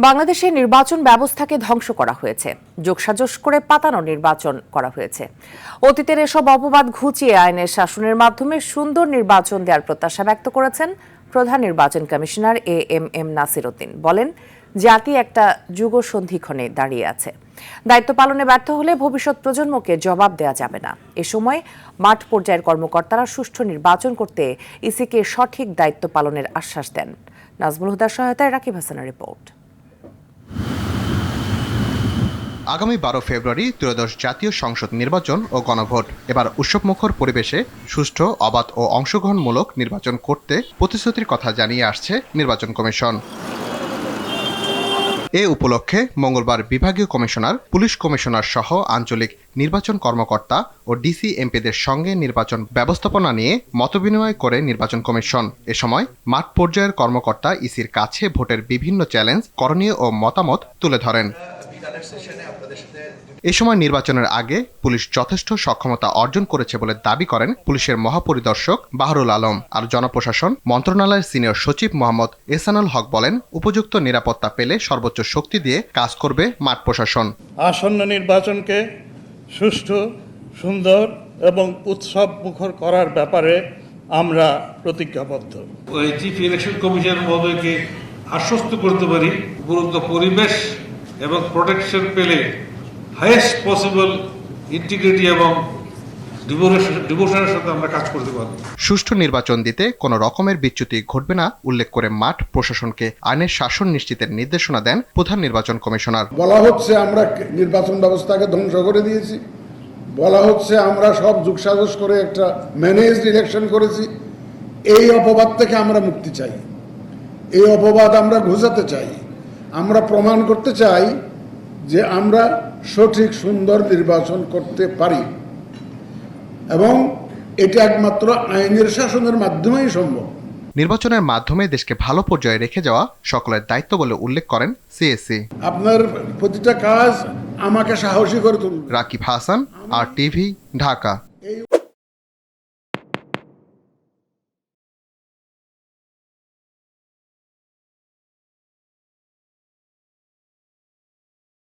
বাংলাদেশের নির্বাচন ব্যবস্থাকে ধ্বংস করা হয়েছে, যোগসাজশ করে পাতানো নির্বাচন করা হয়েছে। অতীতের এসব অপবাদ ঘুচিয়ে আইনের শাসনের মাধ্যমে সুন্দর নির্বাচন দেওয়ার প্রত্যাশা ব্যক্ত করেছেন প্রধান নির্বাচন কমিশনার এএমএম নাসির উদ্দিন। বলেন, জাতি একটা যুগসন্ধিক্ষণে দাঁড়িয়ে আছে। দায়িত্ব পালনে ব্যর্থ হলে ভবিষ্যৎ প্রজন্মকে জবাব দেওয়া যাবে না। এ সময় মাঠ পর্যায়ের কর্মকর্তারা সুষ্ঠু নির্বাচন করতে ইসিকে সঠিক দায়িত্ব পালনের আশ্বাস দেন। নাজমুল হুদার সহায়তায় রাকিব হাসানের রিপোর্ট। আগামী 12 ফেব্রুয়ারি ত্রয়োদশ জাতীয় সংসদ নির্বাচন ও গণভোট। এবার উৎসবমুখর পরিবেশে সুষ্ঠু, অবাধ ও অংশগ্রহণমূলক নির্বাচন করতে প্রতিশ্রুতির কথা জানিয়ে আসছে নির্বাচন কমিশন। এ উপলক্ষে মঙ্গলবার বিভাগীয় কমিশনার, পুলিশ কমিশনার সহ আঞ্চলিক নির্বাচন কর্মকর্তা ও ডিসি এমপিদের সঙ্গে নির্বাচন ব্যবস্থাপনা নিয়ে মতবিনিময় করে নির্বাচন কমিশন। এ সময় মাঠ পর্যায়ের কর্মকর্তা ইসির কাছে ভোটের বিভিন্ন চ্যালেঞ্জ, করণীয় ও মতামত তুলে ধরেন। এ সময় নির্বাচনের আগে পুলিশ যথেষ্ট সক্ষমতা অর্জন করেছে বলে দাবি করেন পুলিশের মহাপরিদর্শক বাহরুল আলম। আর জনপ্রশাসন মন্ত্রণালয়ের সিনিয়র সচিব মোহাম্মদ এহসানুল হক বলেন, উপযুক্ত নিরাপত্তা পেলে সর্বোচ্চ শক্তি দিয়ে কাজ করবে মাঠ প্রশাসন। আসন্ন নির্বাচনকে সুষ্ঠু, সুন্দর এবং উৎসব মুখর করার ব্যাপারে আমরা প্রতিজ্ঞাবদ্ধ। ওই চিফ ইলেকশন কমিশনার মহোদয়কে আশ্বস্ত করতে পারি, উপরোক্ত পরিবেশ এবং প্রোটেকশন পেলে হাইয়েস্ট পসিবল ইন্টিগ্রিটি এবং ডিভোশনের সাথে আমরা কাজ করতে পারব। সুষ্ঠু নির্বাচন দিতে কোনো রকমের বিচ্যুতি ঘটবে না উল্লেখ করে মাঠ প্রশাসনকে আইনের শাসন নিশ্চিতের নির্দেশনা দেন প্রধান নির্বাচন কমিশনার। বলা হচ্ছে আমরা নির্বাচন ব্যবস্থাকে ধ্বংস করে দিয়েছি, বলা হচ্ছে আমরা সব যোগসাজশ করে একটা ম্যানেজড ইলেকশন করেছি। এই অপবাদ থেকে আমরা মুক্তি চাই, এই অপবাদ আমরা ঘুচাতে চাই। আমরা প্রমাণ করতে চাই যে আমরা সঠিক সুন্দর নির্বাচন করতে পারি এবং এটা একমাত্র আইনের শাসনের মাধ্যমেই সম্ভব। নির্বাচনের মাধ্যমে দেশকে ভালো পর্যায়ে রেখে যাওয়া সকলের দায়িত্ব বলে উল্লেখ করেন সিএসসি। আপনার প্রতিটা কাজ আমাকে সাহসী করে তুলবে। রাকিব হাসান, আর টিভি, ঢাকা।